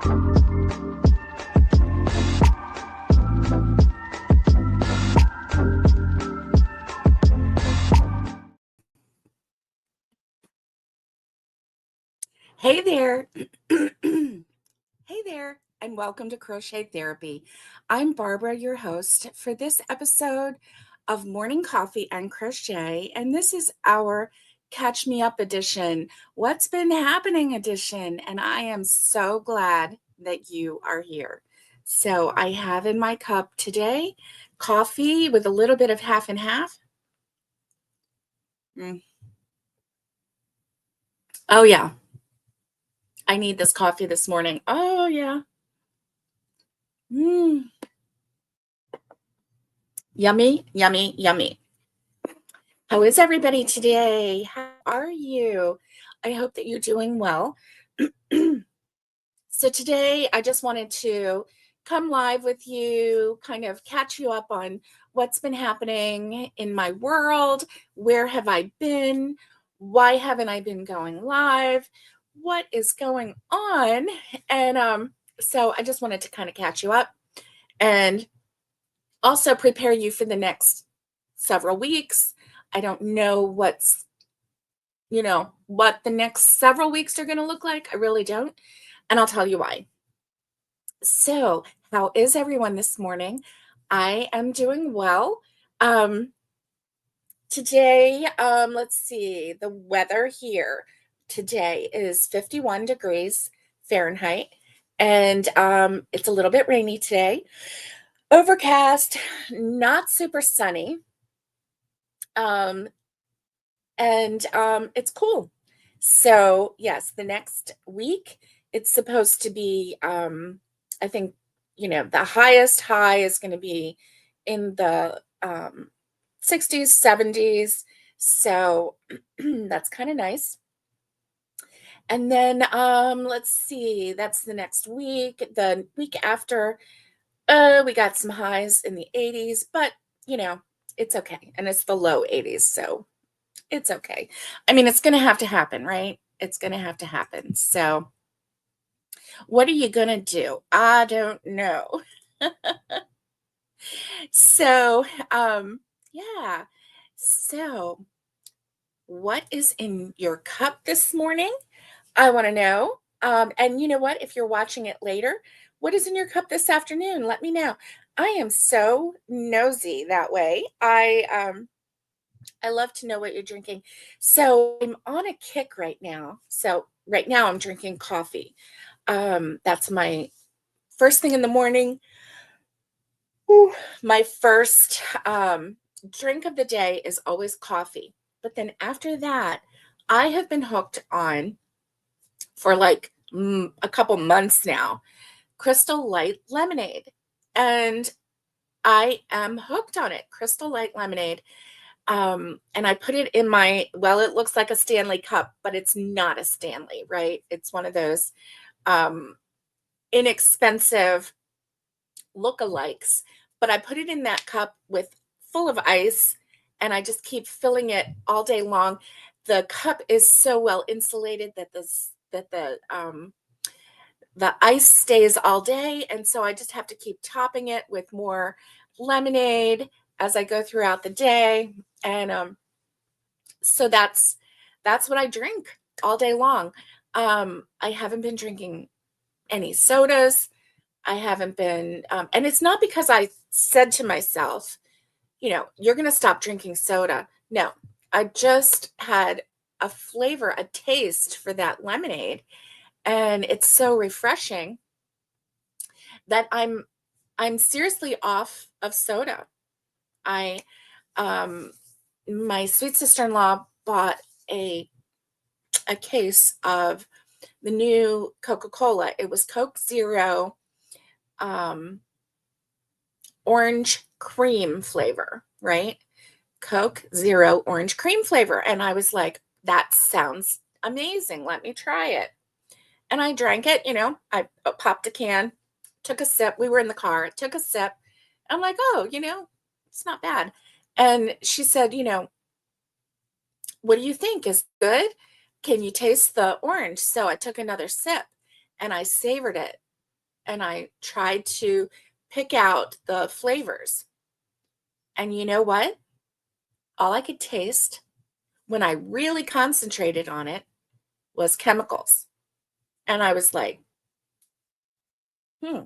Hey there. Hey there, and welcome to Crochet Therapy. I'm Barbara, your host for this episode of Morning Coffee and Crochet, and this is our Catch Me Up edition, What's Been Happening edition, and I am so glad that you are here. So I have in my cup today coffee with a little bit of half and half. Oh, yeah. I need this coffee this morning. Oh, yeah. Mm. Yummy, yummy, yummy. How is everybody today? How are you? I hope that you're doing well. So today I just wanted to come live with you, kind of catch you up on what's been happening in my world. Where have I been? Why haven't I been going live? What is going on? And so I just wanted to kind of catch you up and also prepare you for the next several weeks. I don't know what the next several weeks are going to look like. I really don't. And I'll tell you why. So, how is everyone this morning? I am doing well. Today, let's see, the weather here today is 51 degrees Fahrenheit, and it's a little bit rainy today. Overcast, not super sunny. And it's cool. So yes, the next week it's supposed to be I think the highest high is going to be in the 60s 70s, so that's kind of nice. And then let's see, that's the next week. The week after, we got some highs in the 80s, but it's okay, and it's the low 80s, so it's okay. I mean, it's going to have to happen, right? It's going to have to happen. So, what are you going to do? I don't know. So, yeah. So, what is in your cup this morning? I want to know. And you know what? If you're watching it later, what is in your cup this afternoon? Let me know. I am so nosy that way. I love to know what you're drinking. So I'm on a kick right now. So right now I'm drinking coffee. That's my first thing in the morning. Ooh, my first drink of the day is always coffee. But then after that, I have been hooked on for like a couple months now, Crystal Light lemonade. And I am hooked on it. Crystal Light lemonade. And I put it in it looks like a Stanley cup, but it's not a Stanley, right? It's one of those inexpensive lookalikes, but I put it in that cup full of ice, and I just keep filling it all day long. The cup is so well insulated that the ice stays all day, and so I just have to keep topping it with more lemonade as I go throughout the day. And so that's what I drink all day long. I haven't been drinking any sodas. I haven't been, and it's not because I said to myself, you're going to stop drinking soda. No, I just had a flavor, a taste for that lemonade, and it's so refreshing that I'm seriously off of soda. My sweet sister-in-law bought a case of the new Coca-Cola. It was Coke Zero orange cream flavor, right? Coke Zero orange cream flavor. And I was like, that sounds amazing. Let me try it. And I drank it, I popped a can, took a sip. We were in the car, took a sip. I'm like, oh, it's not bad. And she said, what do you think? Is it good? Can you taste the orange? So I took another sip and I savored it. and I tried to pick out the flavors. And you know what? All I could taste when I really concentrated on it was chemicals. And I was like, hmm,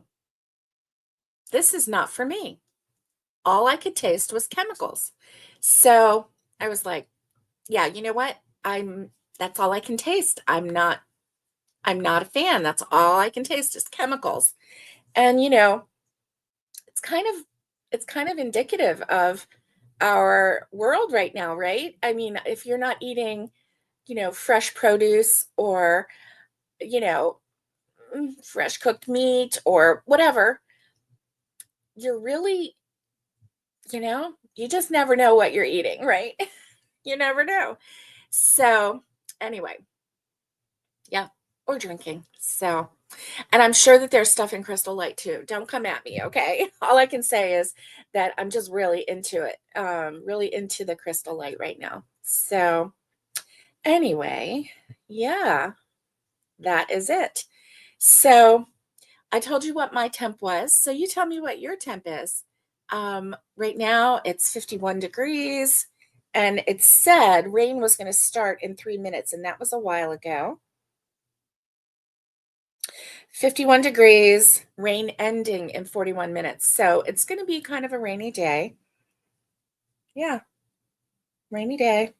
this is not for me. All I could taste was chemicals. So I was like, yeah, you know what? That's all I can taste. I'm not a fan. That's all I can taste is chemicals. And it's kind of it's kind of indicative of our world right now, right? I mean, if you're not eating, fresh produce or, you know, fresh cooked meat or whatever, you're really, you just never know what you're eating, right? You never know. So, anyway, yeah, or drinking. So, and I'm sure that there's stuff in Crystal Light too. Don't come at me, okay? All I can say is that I'm just really into it. Really into the Crystal Light right now. So, anyway, yeah, that is it. So, I told you what my temp was. So, you tell me what your temp is. Right now, it's 51 degrees, and it said rain was going to start in 3 minutes, and that was a while ago. 51 degrees, rain ending in 41 minutes. So it's going to be kind of a rainy day. Yeah, rainy day.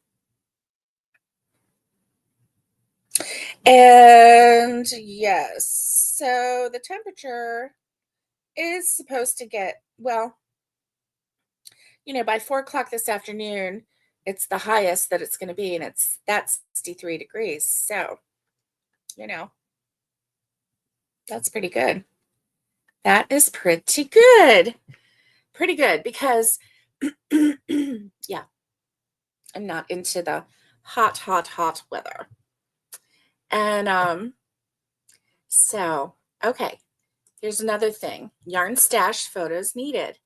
And yes, so the temperature is supposed to get, well, by 4 o'clock this afternoon, it's the highest that it's going to be, and that's 63 degrees. So, you know, that's pretty good. That is pretty good. Pretty good because, yeah, I'm not into the hot, hot, hot weather. And so, okay, here's another thing. Yarn stash photos needed.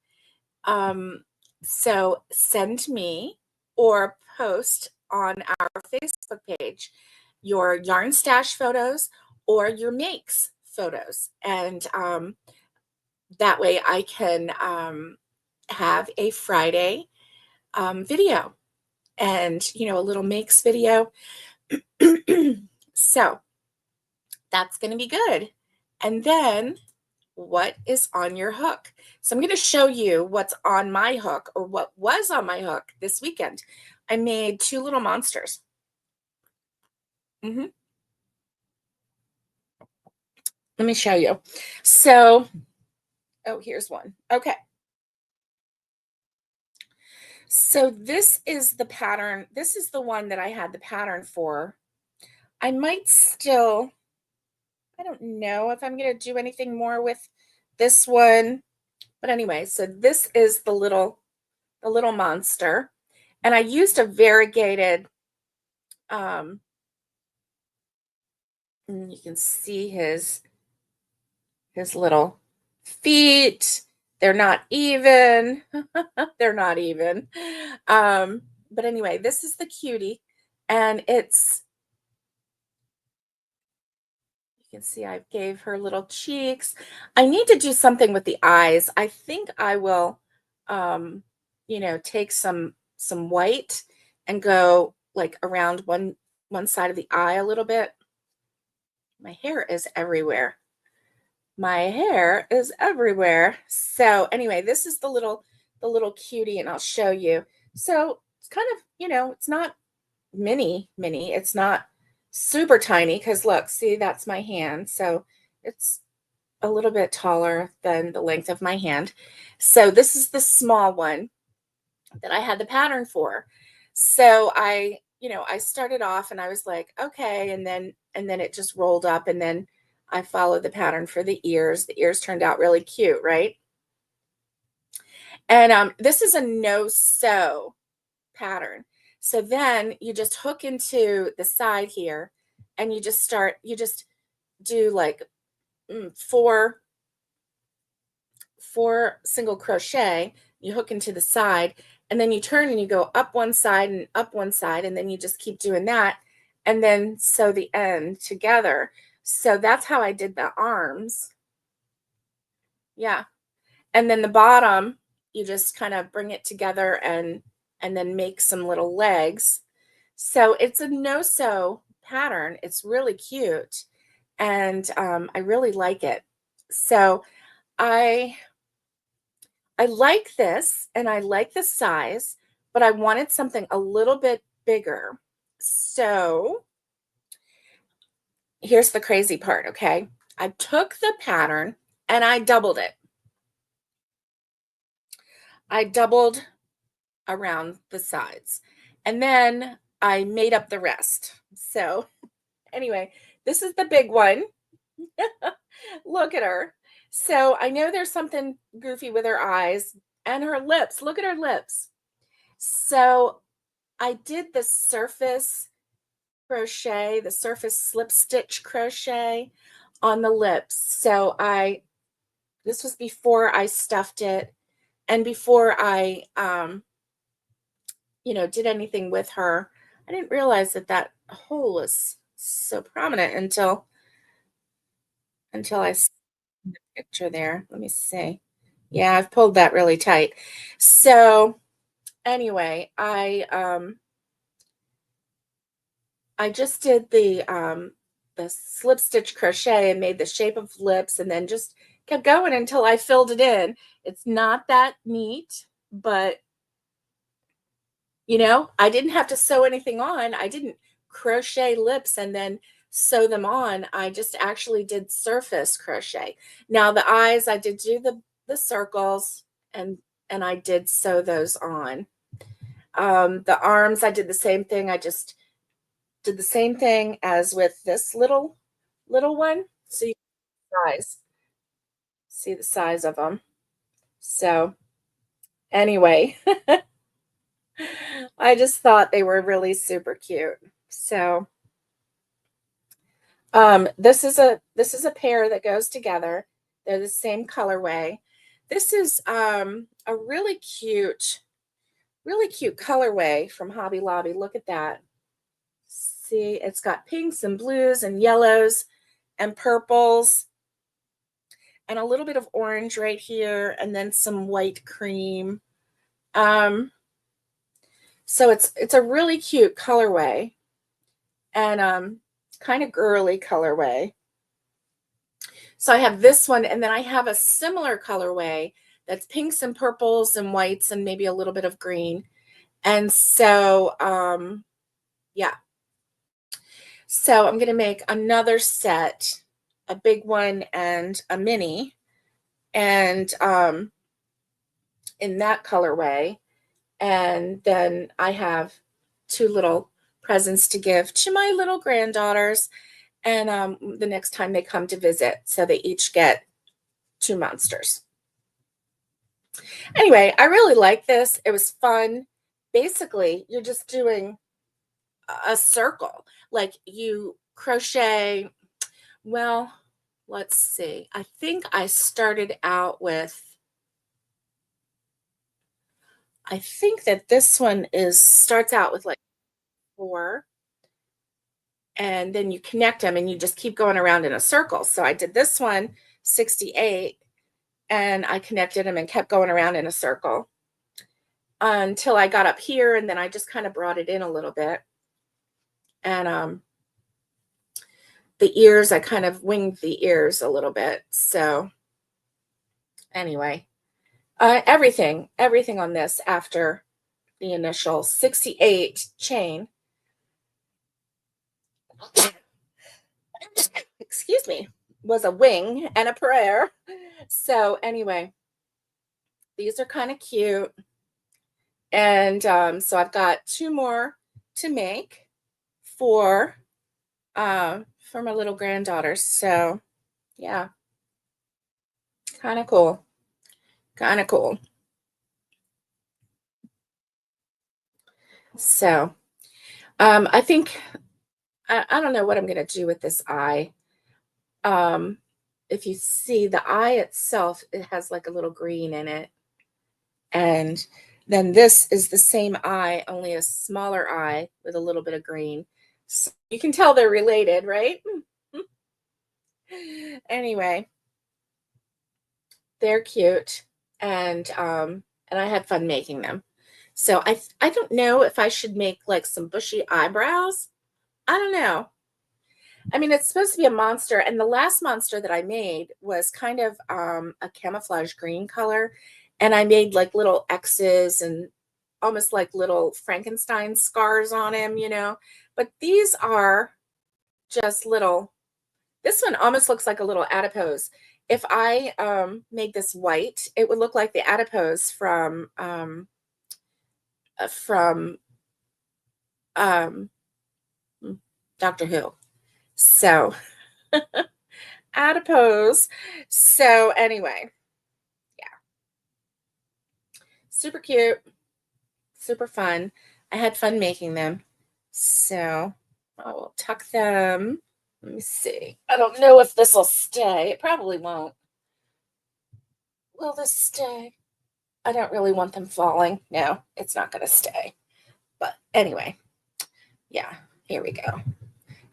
Um, so send me or post on our Facebook page your yarn stash photos or your makes photos. And that way I can have a Friday video and, a little makes video. So that's going to be good. And then what is on your hook? So I'm going to show you what's on my hook, or what was on my hook this weekend. I made 2 little monsters. Let me show you. So, oh, here's one. Okay. So this is the pattern. This is the one that I had the pattern for. I might still, I don't know if I'm going to do anything more with this one. But anyway, so this is the little monster. And I used a variegated, and you can see his little feet. They're not even. They're not even. But anyway, this is the cutie, and you can see I gave her little cheeks. I need to do something with the eyes. I think I will, take some white and go like around one side of the eye a little bit. My hair is everywhere. My hair is everywhere. So anyway, this is the little cutie, and I'll show you. So it's kind of, it's not mini. It's not super tiny because look, see, that's my hand. So it's a little bit taller than the length of my hand. So this is the small one that I had the pattern for. So I started off and I was like, okay, and then it just rolled up, and then I followed the pattern for the ears. The ears turned out really cute, right? And this is a no-sew pattern. So then you just hook into the side here, and you just do like four single crochet. You hook into the side, and then you turn and you go up one side and up one side, and then you just keep doing that, and then sew the end together. So that's how I did the arms. Yeah. And then the bottom, you just kind of bring it together and then make some little legs. So it's a no-sew pattern. It's really cute, and I really like it. So I I like this, and I like the size, but I wanted something a little bit bigger. So here's the crazy part, okay? I took the pattern and I doubled it. I doubled around the sides. And then I made up the rest. So, anyway, this is the big one. Look at her. So, I know there's something goofy with her eyes and her lips. Look at her lips. So, I did the surface crochet, the surface slip stitch crochet on the lips. So, this was before I stuffed it and before I did anything with her. I didn't realize that that hole was so prominent until I saw the picture there. Let me see. Yeah, I've pulled that really tight. So anyway, I just did the slip stitch crochet and made the shape of lips and then just kept going until I filled it in. It's not that neat, but I didn't have to sew anything on. I didn't crochet lips and then sew them on. I just actually did surface crochet. Now the eyes, I did do the circles and I did sew those on. The arms, I did the same thing. I just did the same thing as with this little one. So you guys see the size of them. So anyway, I just thought they were really super cute. So this is a pair that goes together. They're the same colorway. This is a really cute colorway from Hobby Lobby. Look at that. See, it's got pinks and blues and yellows and purples and a little bit of orange right here and then some white cream. Um, so it's a really cute colorway and kind of girly colorway. So I have this one, and then I have a similar colorway that's pinks and purples and whites and maybe a little bit of green. And so, yeah. So I'm going to make another set, a big one and a mini, and in that colorway. And then I have two little presents to give to my little granddaughters. And the next time they come to visit, so they each get two monsters. Anyway, I really like this. It was fun. Basically, you're just doing a circle. Like you crochet. Well, let's see. I think I started out with, I think that this one starts out with like 4, and then you connect them and you just keep going around in a circle. So I did this one 68 and I connected them and kept going around in a circle until I got up here, and then I just kind of brought it in a little bit. And the ears, I kind of winged the ears a little bit. So anyway, everything on this after the initial 68 chain, excuse me, was a wing and a prayer. So anyway, these are kind of cute. And so I've got 2 more to make for for my little granddaughter. So yeah, kind of cool. Kind of cool. So I think I don't know what I'm gonna do with this eye. Um, if you see the eye itself, it has like a little green in it. And then this is the same eye, only a smaller eye with a little bit of green. So you can tell they're related, right? Anyway, They're cute, and I had fun making them. So I don't know if I should make like some bushy eyebrows. I don't know. I mean, it's supposed to be a monster, and the last monster that I made was kind of a camouflage green color, and I made like little X's and almost like little Frankenstein scars on him, you know. But these are just little. This one almost looks like a little adipose. If I made this white, it would look like the adipose from um, Doctor Who. So adipose. So anyway, yeah, super cute, super fun. I had fun making them. So I will tuck them. Let me see. I don't know if this will stay. It probably won't. Will this stay? I don't really want them falling. No, it's not going to stay. But anyway, yeah, here we go.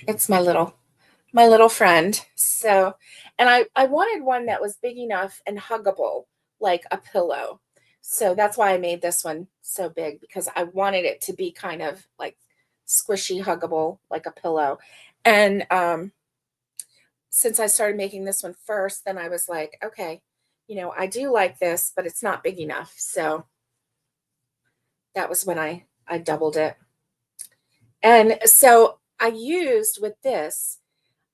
It's my little friend. So, and I wanted one that was big enough and huggable, like a pillow. So that's why I made this one so big, because I wanted it to be kind of like squishy, huggable, like a pillow. And since I started making this one first, then I was like, okay, I do like this, but it's not big enough. So that was when I doubled it. And so I used with this,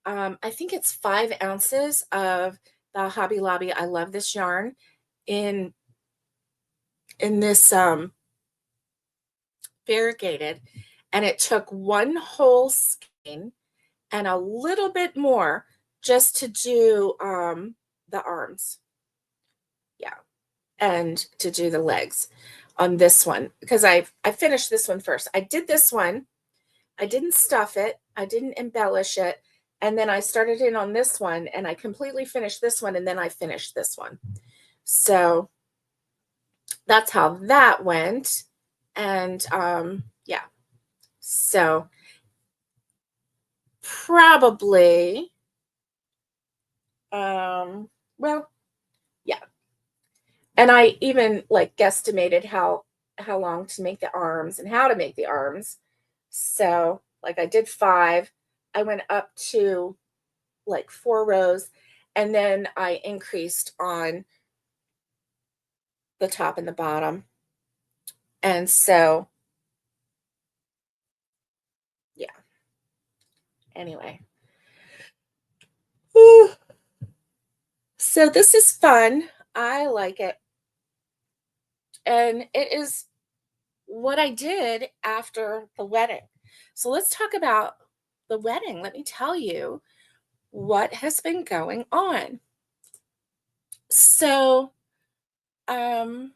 I think it's 5 ounces of the Hobby Lobby I Love This yarn in this variegated, and it took one whole skein and a little bit more just to do the arms. Yeah, and to do the legs on this one, because I finished this one first. I did this one. I didn't stuff it. I didn't embellish it. And then I started in on this one, and I completely finished this one, and then I finished this one. So that's how that went. And yeah. So probably well, yeah. And I even like guesstimated how long to make the arms and how to make the arms. So like I did 5. I went up to like 4 rows, and then I increased on the top and the bottom. And so yeah. Anyway. Whew. So this is fun. I like it. And it is what I did after the wedding. So let's talk about the wedding. Let me tell you what has been going on. So, um,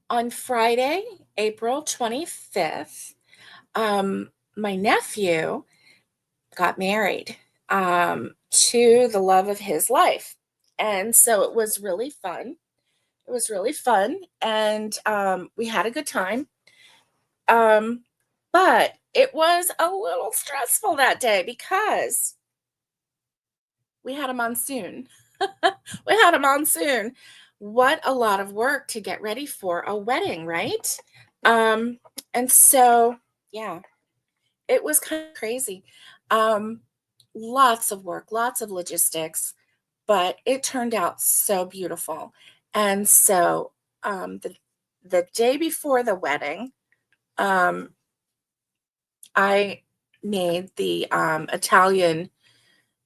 on Friday, April 25th, my nephew got married to the love of his life. And so it was really fun. It was really fun. And we had a good time. But it was a little stressful that day because we had a monsoon. We had a monsoon. What a lot of work to get ready for a wedding, right? Um, and so, yeah, it was kind of crazy. Um, Lots of work, lots of logistics, but it turned out so beautiful. And so, the day before the wedding, um, I made the Italian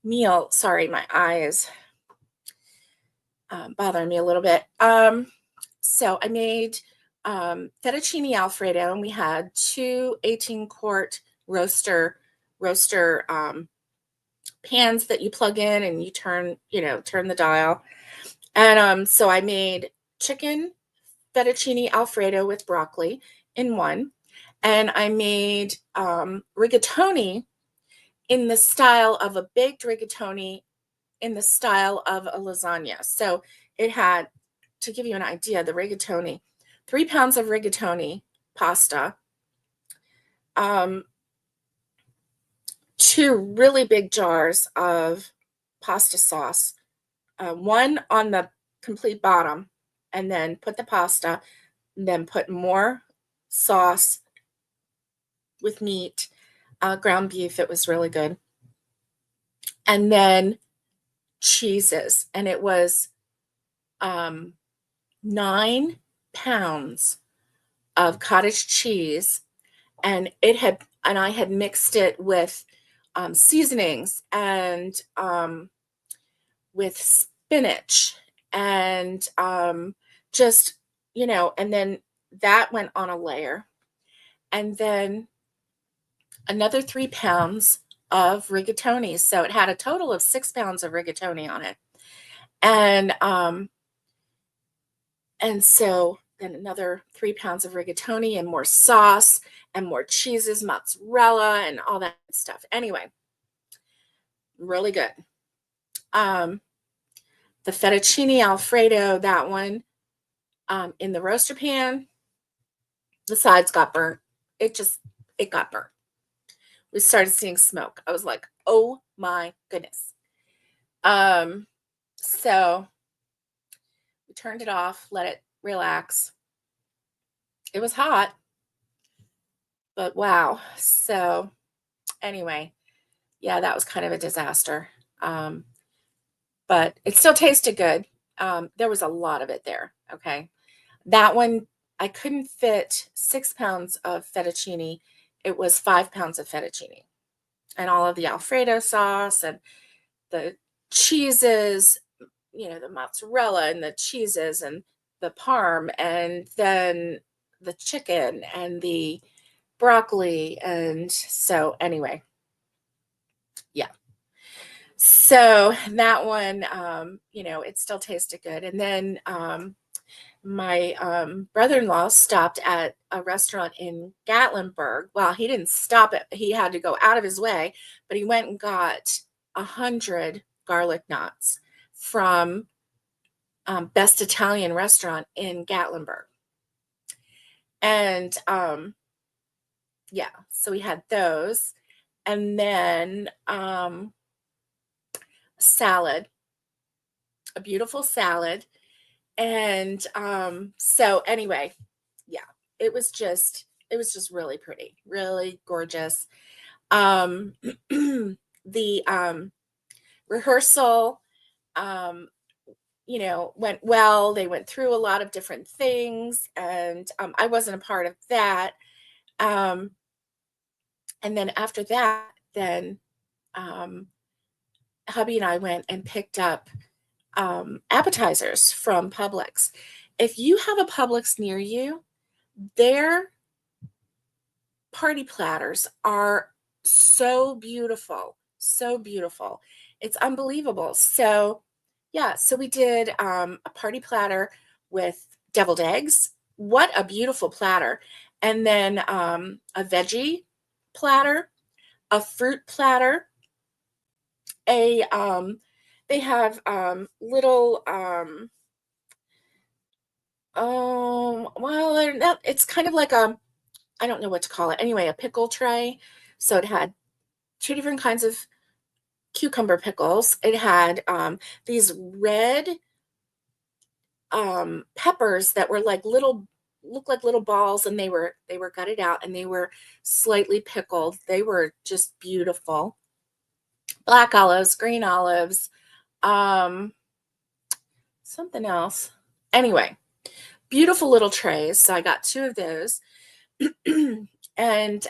meal. Sorry, my eye is bothering me a little bit. So I made fettuccine Alfredo, and we had 2 18-quart roaster pans that you plug in and you turn the dial. And so I made chicken fettuccine Alfredo with broccoli in one, and I made rigatoni in the style of a baked rigatoni in the style of a lasagna. So it had, to give you an idea, the rigatoni, 3 pounds of rigatoni pasta, 2 really big jars of pasta sauce, one on the complete bottom, and then put the pasta, and then put more sauce with meat, ground beef. It was really good. And then cheeses. And it was 9 pounds of cottage cheese. And I had mixed it with seasonings and with spinach and just, and then that went on a layer. And then another 3 pounds of rigatoni. So it had a total of 6 pounds of rigatoni on it. And so then another 3 pounds of rigatoni and more sauce and more cheeses, mozzarella, and all that stuff. Anyway, really good. The fettuccine Alfredo, that one, in the roaster pan, the sides got burnt. It got burnt. We started seeing smoke. I was like, oh my goodness. So we turned it off, let it relax. It was hot, but wow. So anyway, yeah, that was kind of a disaster. But it still tasted good. There was a lot of it there. Okay. That one, I couldn't fit 6 pounds of fettuccine. It was 5 pounds of fettuccine and all of the Alfredo sauce and the cheeses, the mozzarella and the cheeses and the parm, and then the chicken and the broccoli. And so anyway, yeah. So that one, it still tasted good. And then my brother-in-law stopped at a restaurant in Gatlinburg. Well, he didn't stop it. He had to go out of his way, but he went and got 100 garlic knots from Best Italian Restaurant in Gatlinburg. And yeah, so we had those. And then salad, a beautiful salad. And so anyway, yeah, it was just really pretty, really gorgeous. The rehearsal went well. They went through a lot of different things, and I wasn't a part of that. And then after that, then hubby and I went and picked up appetizers from Publix. If you have a Publix near you, their party platters are so beautiful, so beautiful. It's unbelievable. So yeah, so we did a party platter with deviled eggs. What a beautiful platter. And then a veggie platter, a fruit platter, they have little well, they're not, it's kind of like I don't know what to call it. Anyway, a pickle tray. So it had 2 different kinds of cucumber pickles. It had these red peppers that were looked like little balls, and they were gutted out, and they were slightly pickled. They were just beautiful. Black olives, green olives, something else. Anyway, beautiful little trays. So I got 2 of those. And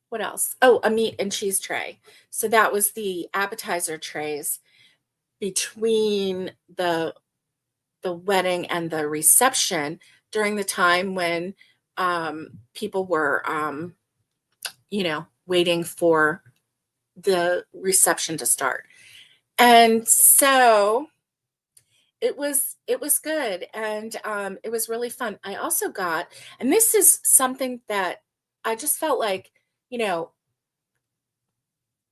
what else? Oh, a meat and cheese tray. So that was the appetizer trays between the wedding and the reception, during the time when people were waiting for the reception to start. And so it was good, and it was really fun. I also got, and this is something that I just felt like,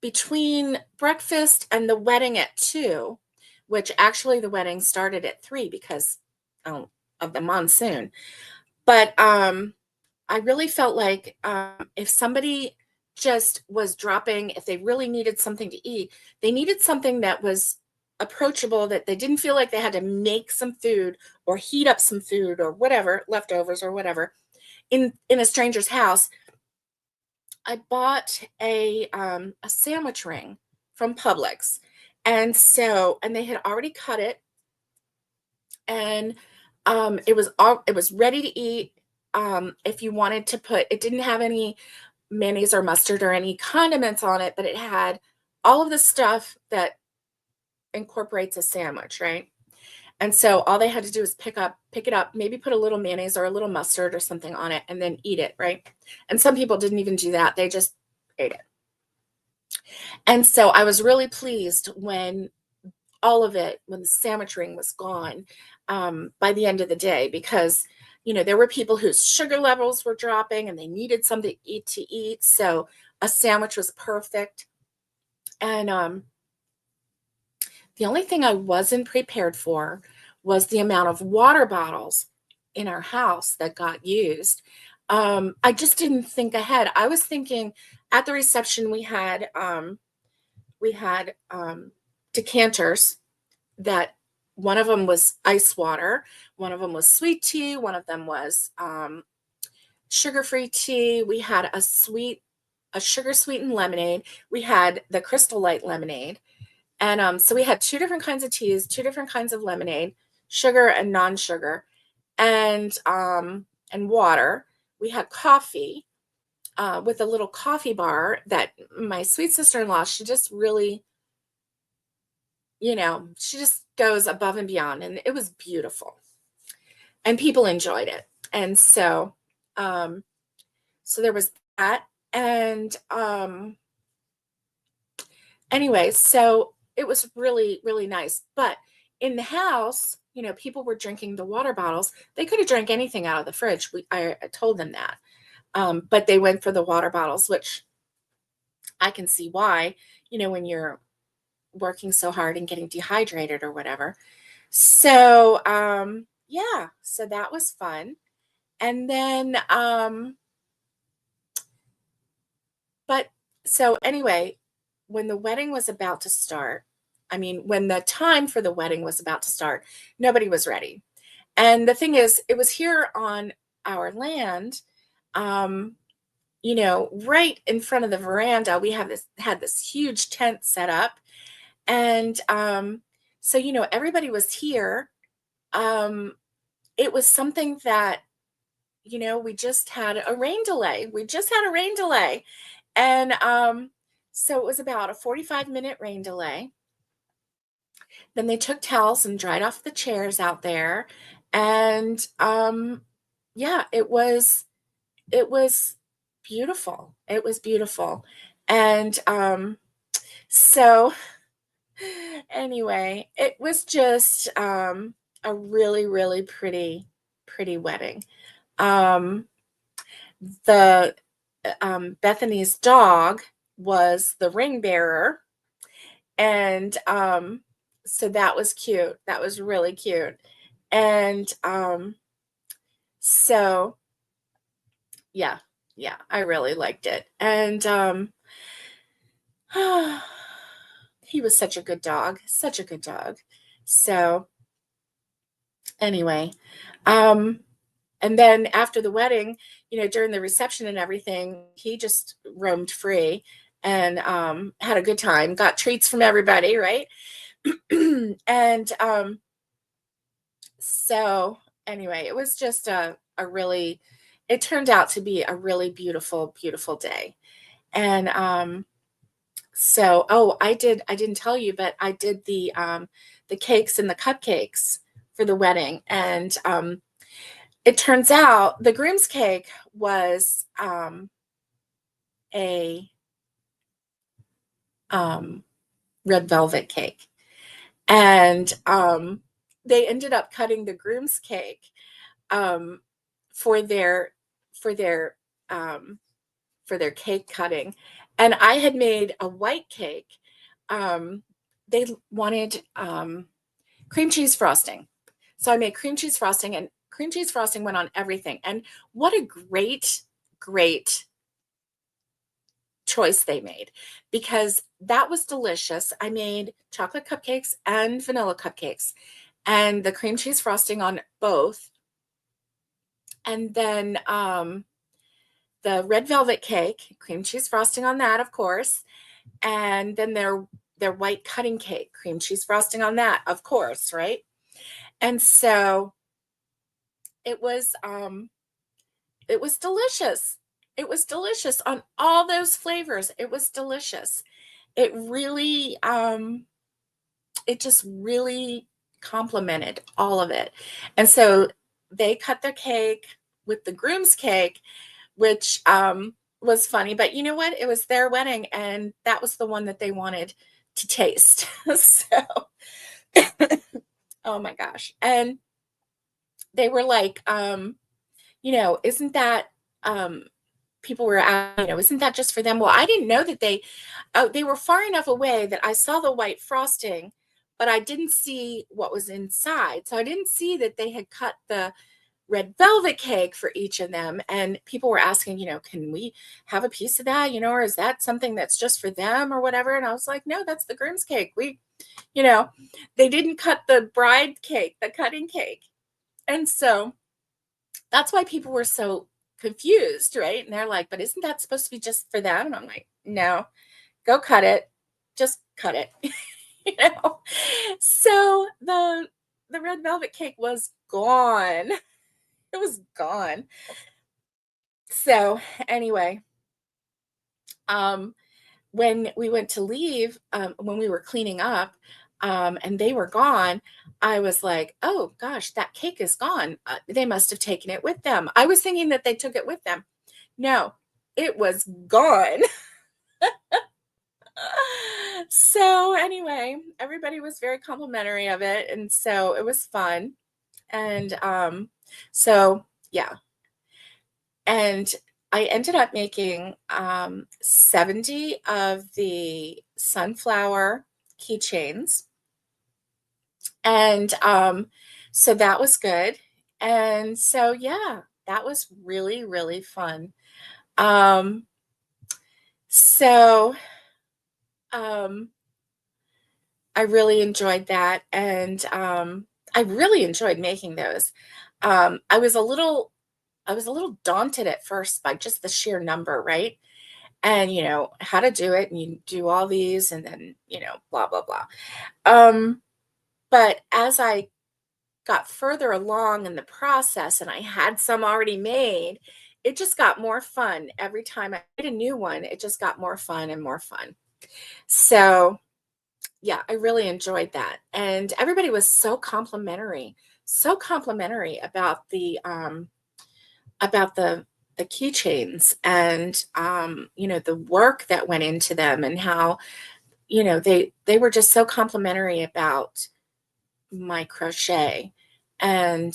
between breakfast and the wedding at 2, which actually the wedding started at 3 because of the monsoon. But I really felt like if somebody just was dropping, if they really needed something to eat, they needed something that was approachable, that they didn't feel like they had to make some food or heat up some food or whatever, leftovers or whatever, in a stranger's house. I bought a sandwich ring from Publix. And they had already cut it, and it was ready to eat. If you wanted to put, it didn't have any mayonnaise or mustard or any condiments on it, but it had all of the stuff that incorporates a sandwich, right? And so all they had to do was pick it up, maybe put a little mayonnaise or a little mustard or something on it, and then eat it, right? And some people didn't even do that. They just ate it. And so I was really pleased when all of it, when the sandwich ring was gone, by the end of the day, because there were people whose sugar levels were dropping and they needed something to eat. So a sandwich was perfect. And the only thing I wasn't prepared for was the amount of water bottles in our house that got used. I just didn't think ahead. I was thinking, at the reception we had decanters, that one of them was ice water, one of them was sweet tea, one of them was sugar-free tea. We had a sugar sweetened lemonade. We had the Crystal Light lemonade. And so we had two different kinds of teas, two different kinds of lemonade, sugar and non-sugar, and water. We had coffee with a little coffee bar that my sweet sister-in-law, she just really, she just goes above and beyond, and it was beautiful. And people enjoyed it. And so there was that. And anyway, so it was really, really nice. But in the house, people were drinking the water bottles. They could have drank anything out of the fridge. I told them that. But they went for the water bottles, which I can see why, when you're working so hard and getting dehydrated or whatever. So, yeah, so that was fun. And then, but so anyway, when the wedding was about to start, when the time for the wedding was about to start, nobody was ready. And the thing is, it was here on our land, right in front of the veranda. We had this huge tent set up. And so, everybody was here. It was something that, we just had a rain delay. And so it was about a 45-minute rain delay. Then they took towels and dried off the chairs out there. And yeah, it was beautiful. It was beautiful. And so anyway, it was just a really, really pretty wedding. The Bethany's dog was the ring bearer, and so that was cute. That was really cute. And so yeah, I really liked it. And he was such a good dog, such a good dog. So anyway, and then after the wedding, during the reception and everything, he just roamed free and had a good time, got treats from everybody, right? And so anyway, it was just it turned out to be a really beautiful, beautiful day. And so, I didn't tell you, but I did the cakes and the cupcakes for the wedding. And it turns out the groom's cake was a red velvet cake. And they ended up cutting the groom's cake for their cake cutting. And I had made a white cake. They wanted cream cheese frosting. So I made cream cheese frosting, and cream cheese frosting went on everything. And what a great choice they made because that was delicious. I made chocolate cupcakes and vanilla cupcakes and the cream cheese frosting on both. And then the red velvet cake, cream cheese frosting on that, of course. And then their white cutting cake, cream cheese frosting on that, of course, right? And so it was delicious. It was delicious on all those flavors. It was delicious. It really it just really complemented all of it. And so they cut their cake with the groom's cake, which was funny. But you know what? It was their wedding, and that was the one that they wanted to taste. So, oh my gosh. And they were like, isn't that people were asking, isn't that just for them? Well, I didn't know that they were far enough away that I saw the white frosting, but I didn't see what was inside. So I didn't see that they had cut the red velvet cake for each of them. And people were asking, can we have a piece of that, or is that something that's just for them or whatever? And I was like, no, that's the groom's cake. They didn't cut the bride cake, the cutting cake. And so that's why people were so confused, right? And they're like, but isn't that supposed to be just for them? And I'm like, no, go cut it. Just cut it. So the red velvet cake was gone. It was gone. So anyway, when we went to leave, when we were cleaning up, and they were gone, I was like, oh gosh, that cake is gone. They must have taken it with them. I was thinking that they took it with them. No, it was gone. So anyway, everybody was very complimentary of it. And so it was fun. And so yeah. And I ended up making 70 of the sunflower keychains. And so that was good. And so, yeah, that was really, really fun. So I really enjoyed that. And I really enjoyed making those. I was a little daunted at first by just the sheer number, right? And how to do it, and you do all these, and then blah blah blah. But as I got further along in the process, and I had some already made, it just got more fun every time I made a new one. It just got more fun and more fun. So yeah, I really enjoyed that, and everybody was so complimentary about the keychains and the work that went into them, and how they were just so complimentary about my crochet. And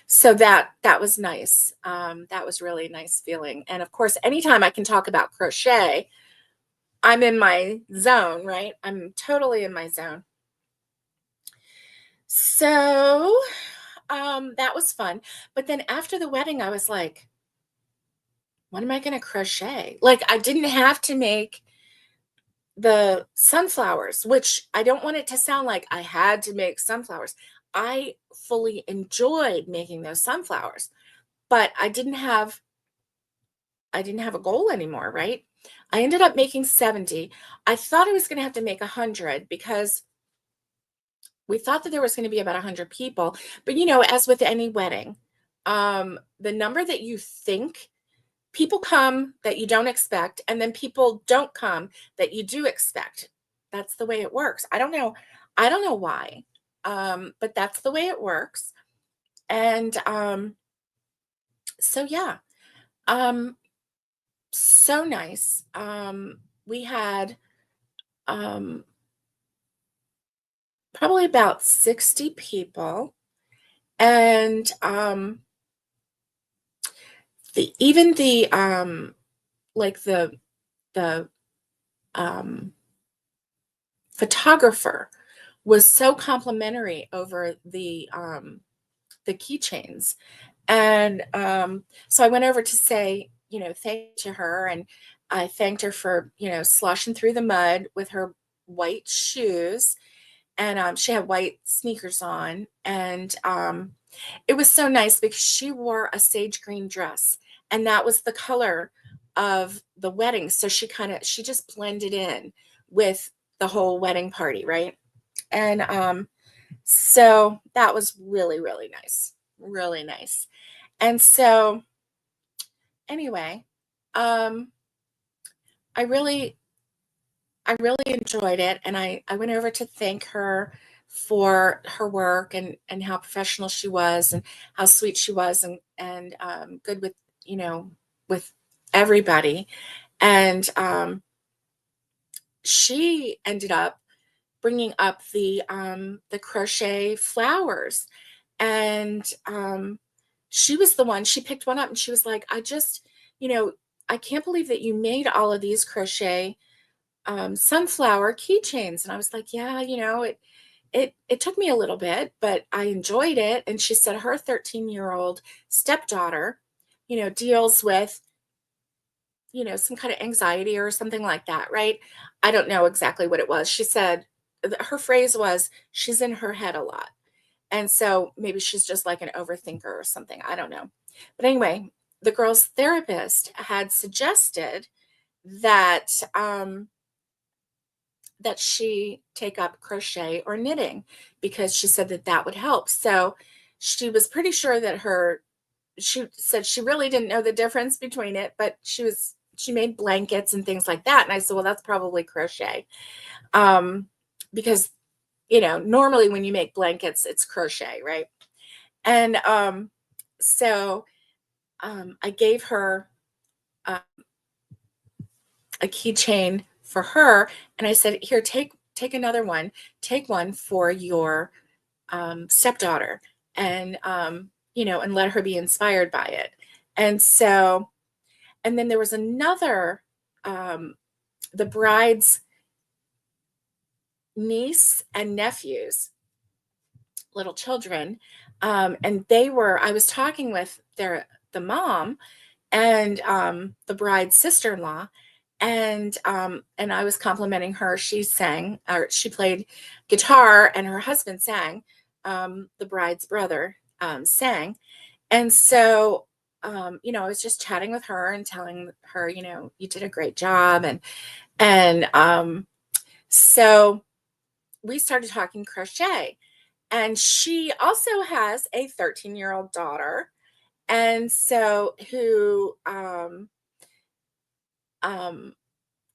so that was nice. That was really nice feeling. And of course, anytime I can talk about crochet, I'm in my zone, right? I'm totally in my zone. So that was fun. But then after the wedding, I was like, what am I going to crochet? Like, I didn't have to make the sunflowers, which I don't want it to sound like I had to make sunflowers. I fully enjoyed making those sunflowers, but I didn't have a goal anymore, right? I ended up making 70. I thought I was going to have to make 100 because we thought that there was going to be about 100 people. But as with any wedding, the number that you think, people come that you don't expect, and then people don't come that you do expect. That's the way it works. I don't know why, but that's the way it works. And so yeah, so nice. We had probably about 60 people, and the photographer was so complimentary over the keychains. And so I went over to say, thank to her, and I thanked her for, sloshing through the mud with her white shoes, and she had white sneakers on, and it was so nice because she wore a sage green dress, and that was the color of the wedding. So she just blended in with the whole wedding party, right? And so that was really, really nice. Really nice. And so anyway, um, I really I really enjoyed it, and I went over to thank her for her work, and how professional she was, and how sweet she was, and good with, you know with everybody. And she ended up bringing up the crochet flowers, and she was the one. She picked one up, and she was like, you know I can't believe that you made all of these crochet sunflower keychains. And I was like, yeah, it took me a little bit, but I enjoyed it. And she said her 13-year-old stepdaughter, deals with, some kind of anxiety or something like that, right? I don't know exactly what it was. She said her phrase was, she's in her head a lot. And so maybe she's just like an overthinker or something. I don't know. But anyway, the girl's therapist had suggested that she take up crochet or knitting, because she said that that would help. So she was pretty sure that she said she really didn't know the difference between it, but she made blankets and things like that. And I said, well, that's probably crochet. Because, normally when you make blankets, it's crochet, right? And so I gave her uh, a keychain for her, and I said, here, take another one. Take one for your stepdaughter, and and let her be inspired by it. And so, and then there was another, the bride's niece and nephews, little children, and I was talking with the mom, and the bride's sister-in-law, and I was complimenting her. She sang, or she played guitar, and her husband sang. The bride's brother sang, and so I was just chatting with her and telling her, you did a great job, and so we started talking crochet, and she also has a 13-year-old daughter, and so who um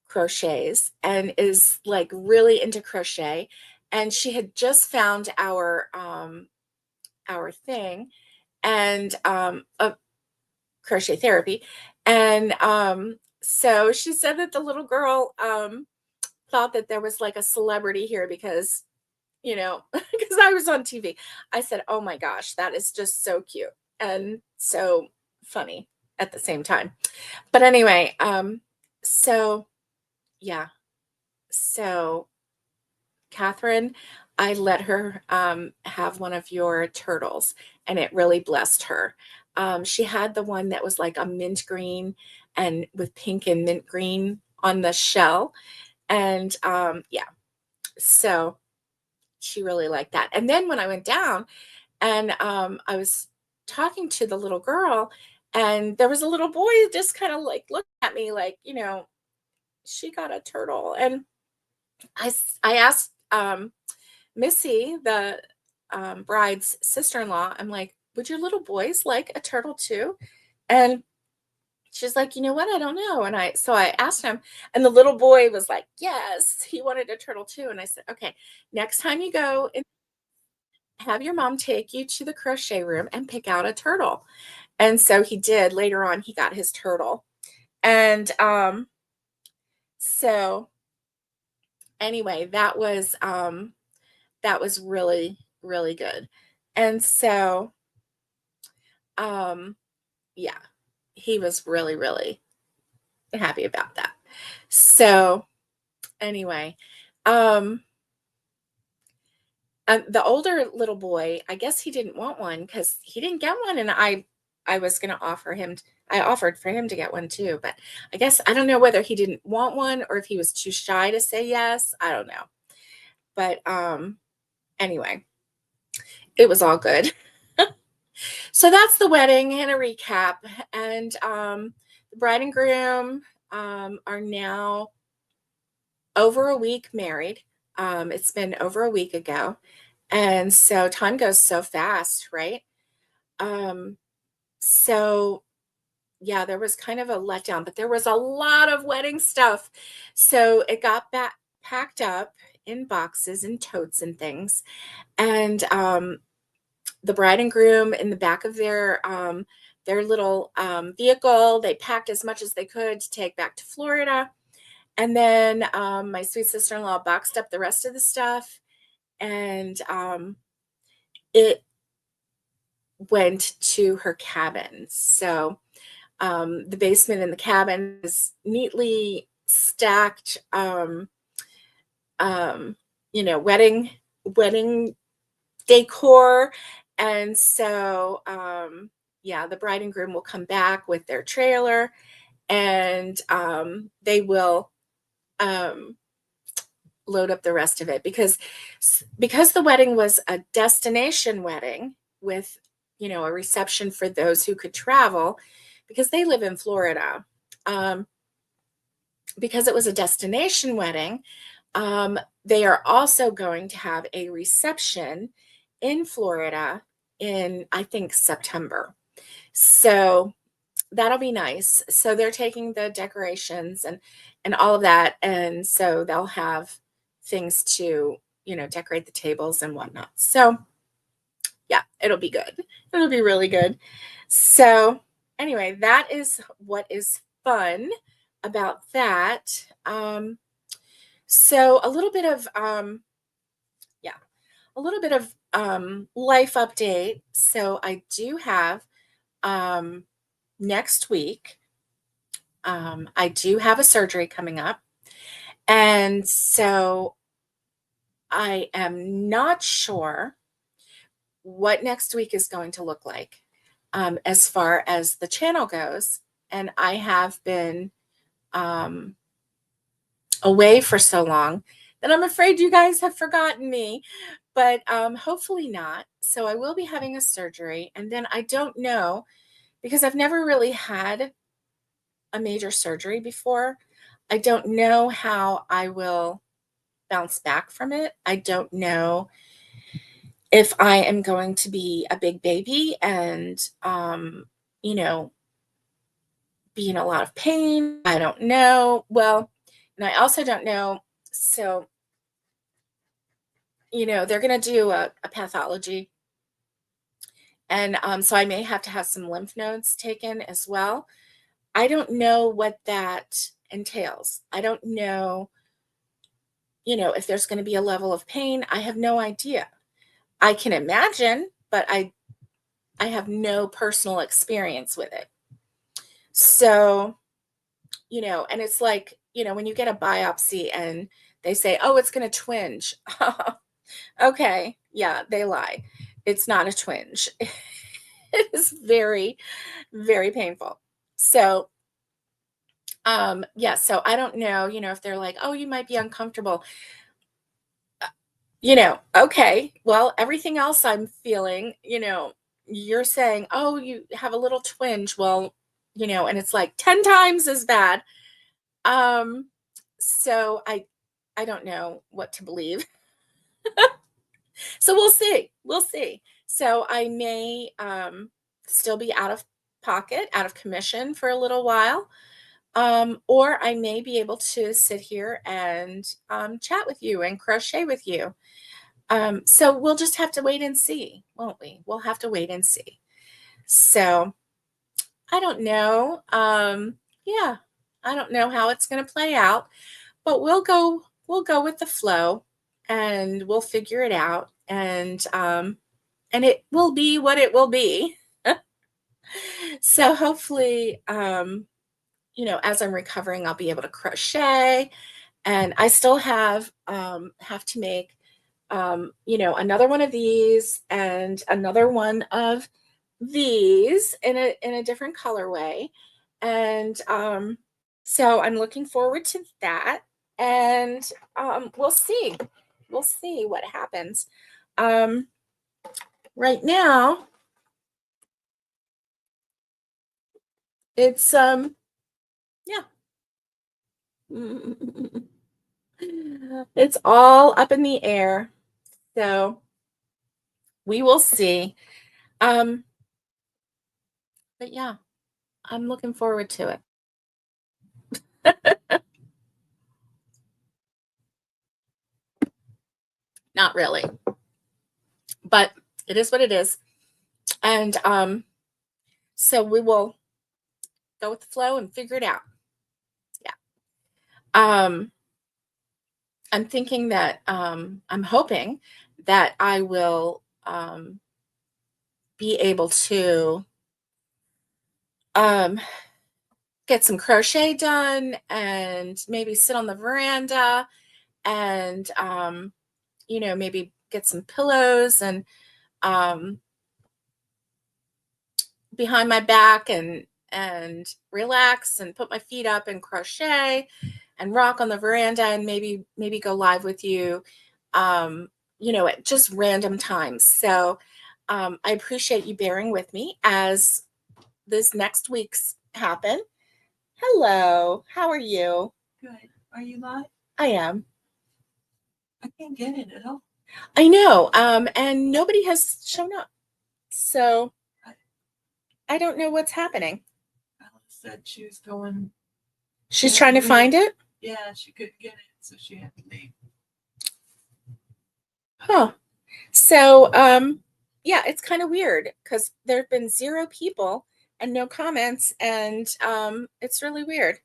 crochets and is like really into crochet. And she had just found our thing, and of crochet therapy. And so she said that the little girl thought that there was like a celebrity here, because because I was on TV. I said, oh my gosh, that is just so cute and so funny at the same time. But anyway, so yeah. So Catherine, I let her have one of your turtles, and it really blessed her. She had the one that was like a mint green, and with pink and mint green on the shell. And yeah, so she really liked that. And then when I went down, and I was talking to the little girl, and there was a little boy just kind of like looking at me like, she got a turtle. And I asked Missy, the bride's sister-in-law, I'm like, would your little boys like a turtle too? And she's like, you know what? I don't know. And so I asked him, and the little boy was like, yes, he wanted a turtle too. And I said, okay, next time you go, and have your mom take you to the crochet room and pick out a turtle. And so he did. Later on, he got his turtle. And so anyway, that was really, really good. And so yeah, he was really, really happy about that. So anyway, um the older little boy, I guess he didn't want one, because he didn't get one, and I was going to offer him. I offered for him to get one too, but I guess I don't know whether he didn't want one or if he was too shy to say yes. I don't know. But anyway, it was all good. So that's the wedding and a recap. And the bride and groom are now over a week married. It's been over a week ago. And so time goes so fast, right? Um, so yeah, there was kind of a letdown, but there was a lot of wedding stuff. So it got back packed up in boxes and totes and things. And the bride and groom in the back of their little vehicle, they packed as much as they could to take back to Florida. And then my sweet sister-in-law boxed up the rest of the stuff, and it went to her cabin. So the basement in the cabin is neatly stacked, wedding decor. And so, yeah, the bride and groom will come back with their trailer, and they will um, load up the rest of it because the wedding was a destination wedding with a reception for those who could travel because they live in Florida. Because it was a destination wedding, they are also going to have a reception in Florida in, I think, September. So that'll be nice. So they're taking the decorations and all of that, and so they'll have things to decorate the tables and whatnot. So yeah, it'll be good. It'll be really good. So anyway, that is what is fun about that. So a little bit of life update. So I do have next week, I do have a surgery coming up. And so I am not sure what next week is going to look like as far as the channel goes. And I have been away for so long that I'm afraid you guys have forgotten me, but hopefully not. So I will be having a surgery. And then I don't know, because I've never really had a major surgery before. I don't know how I will bounce back from it. I don't know if I am going to be a big baby and, be in a lot of pain. I don't know. Well, and I also don't know. So, they're going to do a pathology. And so I may have to have some lymph nodes taken as well. I don't know what that entails. I don't know, if there's going to be a level of pain. I have no idea. I can imagine, but I have no personal experience with it. So, and it's like, when you get a biopsy and they say, oh, it's going to twinge. Okay. Yeah, they lie. It's not a twinge. It is very, very painful. So, yeah, so I don't know, if they're like, oh, you might be uncomfortable. Okay, well, everything else I'm feeling, you're saying, oh, you have a little twinge. Well, and it's like 10 times as bad. So I don't know what to believe. So we'll see. We'll see. So I may still be out of pocket, out of commission for a little while. Or I may be able to sit here and chat with you and crochet with you. So we'll just have to wait and see, won't we? We'll have to wait and see. So I don't know. Yeah, I don't know how it's going to play out, but we'll go with the flow and we'll figure it out. And it will be what it will be. So hopefully, as I'm recovering, I'll be able to crochet, and I still have to make, another one of these and another one of these in a different colorway. And so I'm looking forward to that. And we'll see. We'll see what happens. Right now, it's yeah. It's all up in the air. So we will see. Um, but yeah, I'm looking forward to it. Not really, but it is what it is. And so we will go with the flow and figure it out. Yeah. I'm thinking that I'm hoping that I will be able to um, get some crochet done and maybe sit on the veranda and maybe get some pillows and um, behind my back and relax and put my feet up and crochet and rock on the veranda and maybe go live with you at just random times. So I appreciate you bearing with me as this next week's happen. Hello, how are you? Good. Are you live? I am. I can't get it at all. I know, and nobody has shown up, so I don't know what's happening. Alice said she was going. She's trying to find it? Yeah, she couldn't get it, so she had to leave. Huh. So, yeah, it's kind of weird because there have been 0 people and no comments, and it's really weird.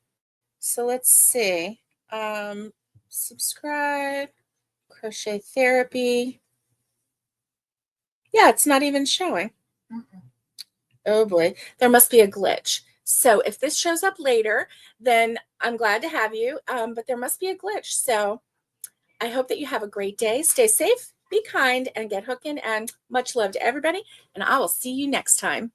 So let's see. Subscribe, crochet therapy. Yeah, it's not even showing. Oh boy, there must be a glitch. So if this shows up later, then I'm glad to have you, but there must be a glitch. So I hope that you have a great day. Stay safe, be kind, and get hooking. And much love to everybody. And I will see you next time.